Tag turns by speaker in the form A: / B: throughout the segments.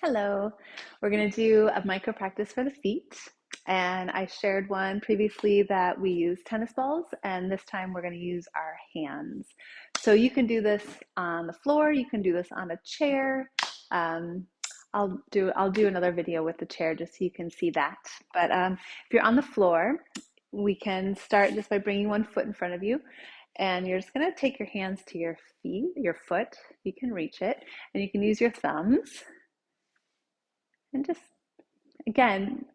A: Hello. We're going to do a micro practice for the feet. And I shared one previously that we use tennis balls, and this time we're going to use our hands. So you can do this on the floor, you can do this on a chair. I'll do another video with the chair just so you can see that. But if you're on the floor, we can start just by bringing one foot in front of you. And you're just going to take your hands to your feet, your foot. You can reach it, and you can use your thumbs. And just, again,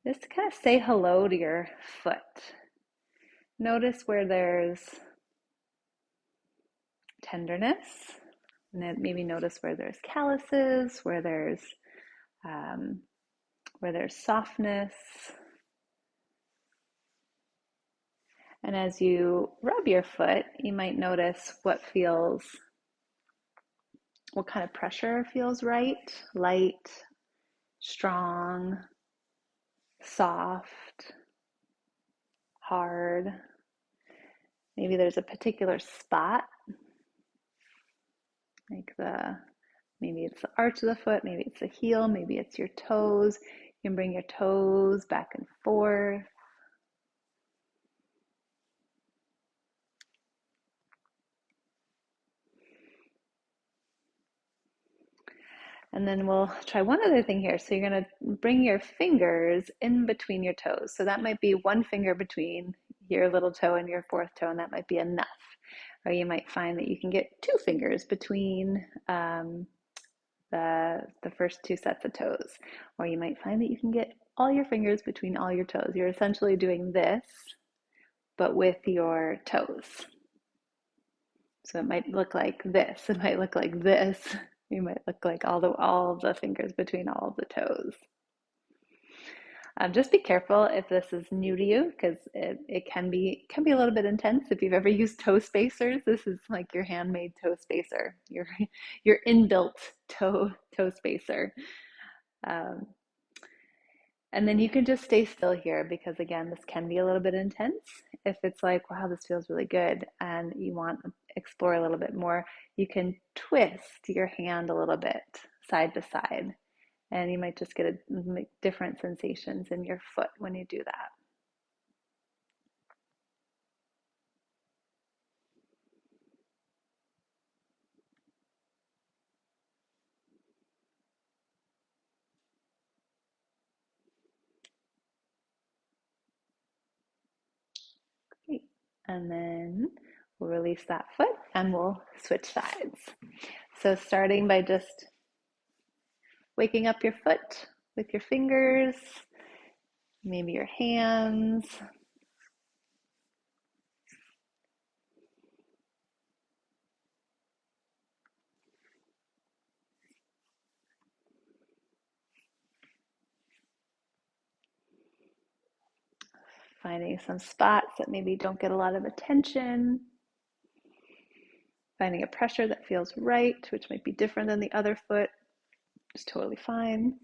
A: just kind of say hello to your foot. Notice where there's tenderness, and then maybe notice where there's calluses, where there's softness. And as you rub your foot, you might notice what kind of pressure feels right, light, strong, soft, hard. Maybe there's a particular spot, like maybe it's the arch of the foot, maybe it's the heel, maybe it's your toes. You can bring your toes back and forth. And then we'll try one other thing here. So you're going to bring your fingers in between your toes. So that might be one finger between your little toe and your fourth toe, and that might be enough. Or you might find that you can get two fingers between the first two sets of toes. Or you might find that you can get all your fingers between all your toes. You're essentially doing this, but with your toes. So it might look like this. It might look like this. You might look like all the fingers between all of the toes. Just be careful if this is new to you, because it can be a little bit intense. If you've ever used toe spacers, this is like your handmade toe spacer, your inbuilt toe spacer. Um, and then you can just stay still here, because again, this can be a little bit intense. If it's like, wow, this feels really good, and you want to explore a little bit more, you can twist your hand a little bit side to side, and you might just get different sensations in your foot when you do that. Great. And then we'll release that foot and we'll switch sides. So starting by just waking up your foot with your fingers, maybe your hands. Finding some spots that maybe don't get a lot of attention. Finding a pressure that feels right, which might be different than the other foot. Just totally fine.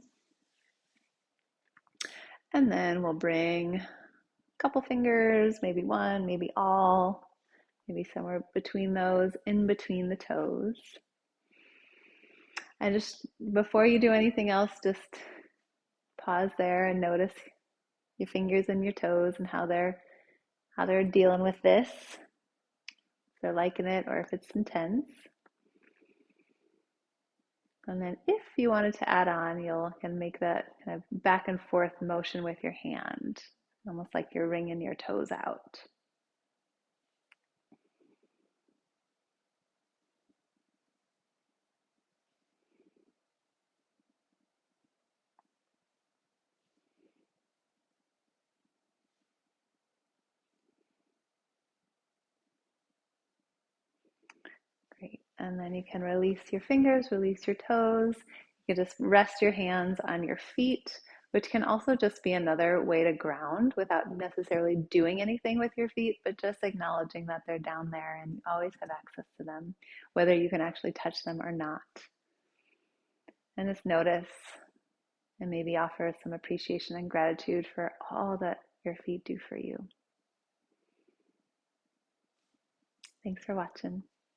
A: And then we'll bring a couple fingers, maybe one, maybe all, maybe somewhere between those, in between the toes. And just before you do anything else, just pause there and notice your fingers and your toes and how they're dealing with this. If they're liking it or if it's intense. And then if you wanted to add on, you can make that kind of back and forth motion with your hand, almost like you're wringing your toes out. Great. And then you can release your fingers, release your toes. You can just rest your hands on your feet, which can also just be another way to ground without necessarily doing anything with your feet, but just acknowledging that they're down there and you always have access to them, whether you can actually touch them or not. And just notice and maybe offer some appreciation and gratitude for all that your feet do for you. Thanks for watching.